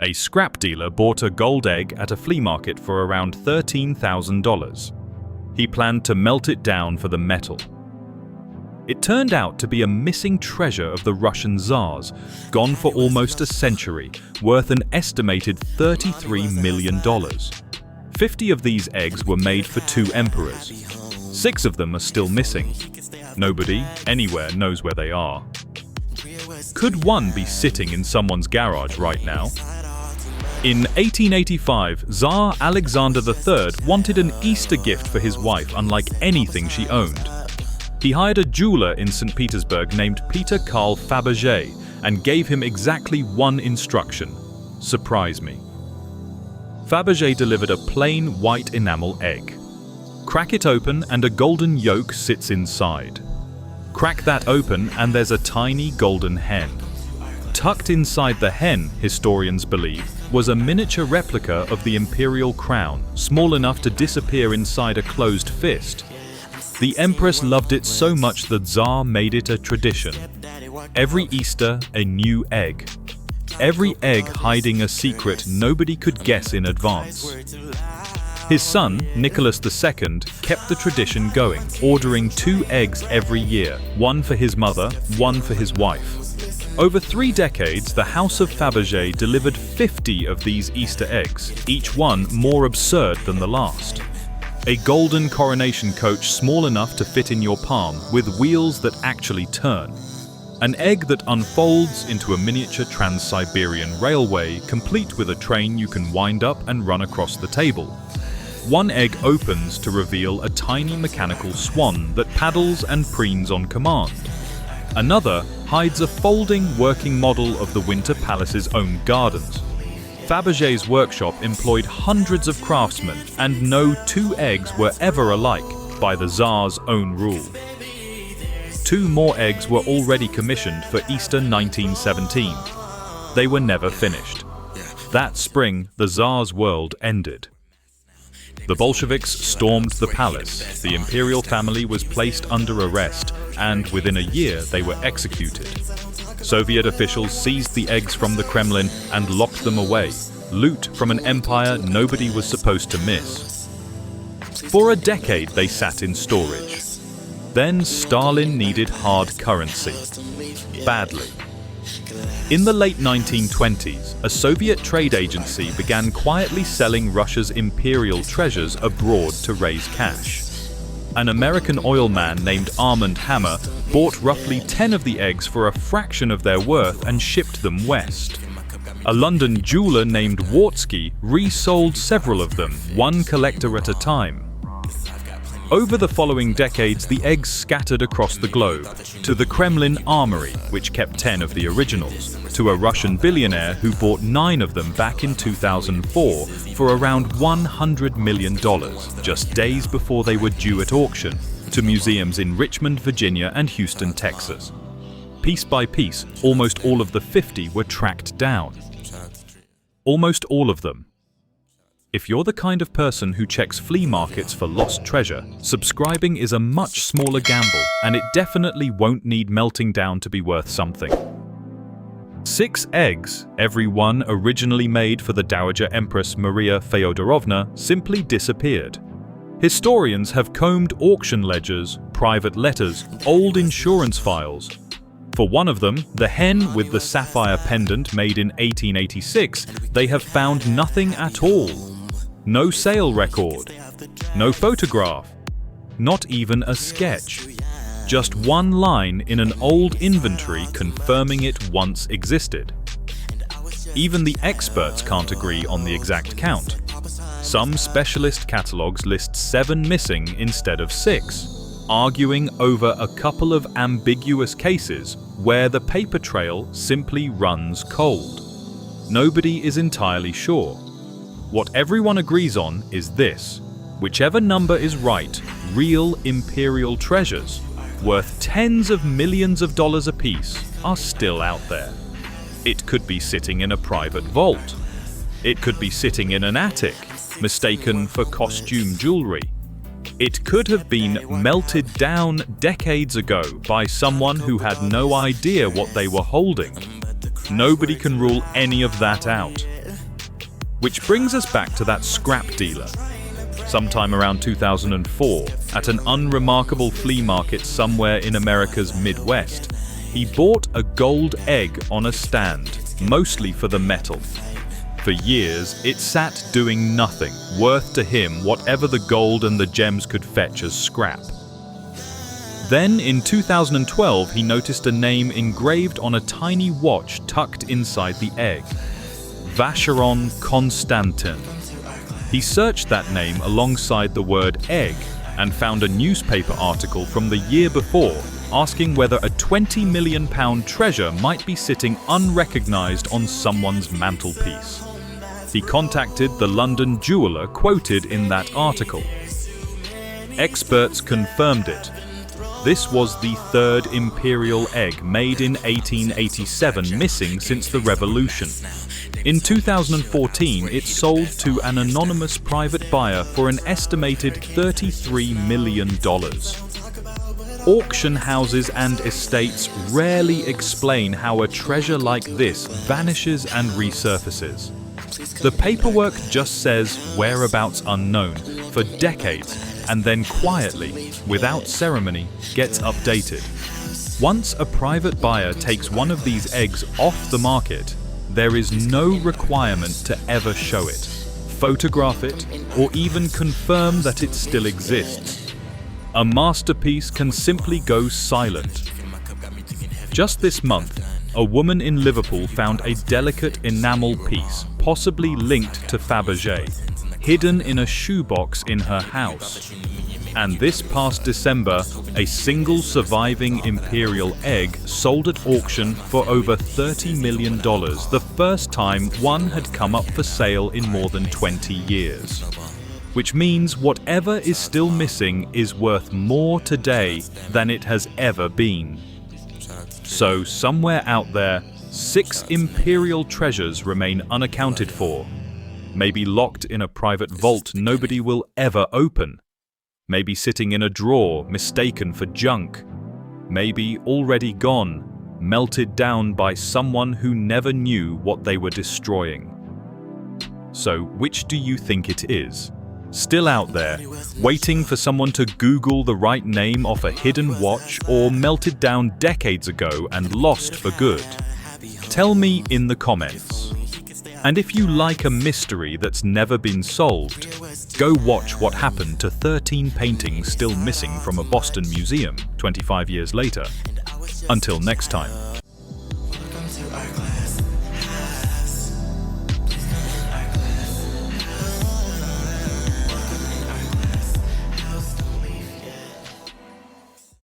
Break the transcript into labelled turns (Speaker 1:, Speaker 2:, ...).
Speaker 1: A scrap dealer bought a gold egg at a flea market for around $13,000. He planned to melt it down for the metal. It turned out to be a missing treasure of the Russian Tsars, gone for almost a century, worth an estimated $33 million. 50 of these eggs were made for 2 emperors. 6 of them are still missing. Nobody, anywhere, knows where they are. Could one be sitting in someone's garage right now? In 1885, Tsar Alexander III wanted an Easter gift for his wife unlike anything she owned. He hired a jeweler in St. Petersburg named Peter Karl Fabergé and gave him exactly one instruction: surprise me. Fabergé delivered a plain white enamel egg. Crack it open and a golden yolk sits inside. Crack that open and there's a tiny golden hen. Tucked inside the hen, historians believe, was a miniature replica of the imperial crown, small enough to disappear inside a closed fist. The Empress loved it so much that Tsar made it a tradition. Every Easter, a new egg. Every egg hiding a secret nobody could guess in advance. His son, Nicholas II, kept the tradition going, ordering 2 eggs every year, one for his mother, one for his wife. Over 3 decades, the House of Fabergé delivered 50 of these Easter eggs, each one more absurd than the last. A golden coronation coach small enough to fit in your palm, with wheels that actually turn. An egg that unfolds into a miniature Trans-Siberian railway, complete with a train you can wind up and run across the table. One egg opens to reveal a tiny mechanical swan that paddles and preens on command. Another hides a folding working model of the Winter Palace's own gardens. Fabergé's workshop employed hundreds of craftsmen, and no 2 eggs were ever alike, by the Tsar's own rule. 2 more eggs were already commissioned for Easter 1917. They were never finished. That spring, the Tsar's world ended. The Bolsheviks stormed the palace, the imperial family was placed under arrest, and within a year they were executed. Soviet officials seized the eggs from the Kremlin and locked them away, loot from an empire nobody was supposed to miss. For a decade they sat in storage. Then Stalin needed hard currency. Badly. In the late 1920s, a Soviet trade agency began quietly selling Russia's imperial treasures abroad to raise cash. An American oil man named Armand Hammer bought roughly 10 of the eggs for a fraction of their worth and shipped them west. A London jeweler named Wartsky resold several of them, one collector at a time. Over the following decades, the eggs scattered across the globe, to the Kremlin Armoury, which kept 10 of the originals, to a Russian billionaire who bought 9 of them back in 2004 for around $100 million, just days before they were due at auction, to museums in Richmond, Virginia and Houston, Texas. Piece by piece, almost all of the 50 were tracked down. Almost all of them. If you're the kind of person who checks flea markets for lost treasure, subscribing is a much smaller gamble, and it definitely won't need melting down to be worth something. 6 eggs, every one originally made for the Dowager Empress Maria Feodorovna, simply disappeared. Historians have combed auction ledgers, private letters, old insurance files. For one of them, the hen with the sapphire pendant made in 1886, they have found nothing at all. No sale record, no photograph, not even a sketch. Just one line in an old inventory confirming it once existed. Even the experts can't agree on the exact count. Some specialist catalogues list 7 missing instead of 6, arguing over a couple of ambiguous cases where the paper trail simply runs cold. Nobody is entirely sure. What everyone agrees on is this: whichever number is right, real imperial treasures, worth tens of millions of dollars apiece, are still out there. It could be sitting in a private vault. It could be sitting in an attic, mistaken for costume jewelry. It could have been melted down decades ago by someone who had no idea what they were holding. Nobody can rule any of that out. Which brings us back to that scrap dealer. Sometime around 2004, at an unremarkable flea market somewhere in America's Midwest, he bought a gold egg on a stand, mostly for the metal. For years, it sat doing nothing, worth to him whatever the gold and the gems could fetch as scrap. Then, in 2012, he noticed a name engraved on a tiny watch tucked inside the egg. Vacheron Constantin. He searched that name alongside the word egg and found a newspaper article from the year before asking whether a £20 million treasure might be sitting unrecognized on someone's mantelpiece. He contacted the London jeweler quoted in that article. Experts confirmed it. This was the third imperial egg made in 1887, missing since the Revolution. In 2014, it sold to an anonymous private buyer for an estimated $33 million. Auction houses and estates rarely explain how a treasure like this vanishes and resurfaces. The paperwork just says whereabouts unknown for decades and then quietly, without ceremony, gets updated. Once a private buyer takes one of these eggs off the market, there is no requirement to ever show it, photograph it, or even confirm that it still exists. A masterpiece can simply go silent. Just this month, a woman in Liverpool found a delicate enamel piece, possibly linked to Fabergé, hidden in a shoebox in her house. And this past December, a single surviving imperial egg sold at auction for over $30 million, the first time one had come up for sale in more than 20 years. Which means whatever is still missing is worth more today than it has ever been. So somewhere out there, 6 imperial treasures remain unaccounted for. Maybe locked in a private vault nobody will ever open. Maybe sitting in a drawer, mistaken for junk. Maybe already gone, melted down by someone who never knew what they were destroying. So, which do you think it is? Still out there, waiting for someone to Google the right name off a hidden watch, or melted down decades ago and lost for good? Tell me in the comments. And if you like a mystery that's never been solved, go watch what happened to 13 paintings still missing from a Boston museum 25 years later. Until next time.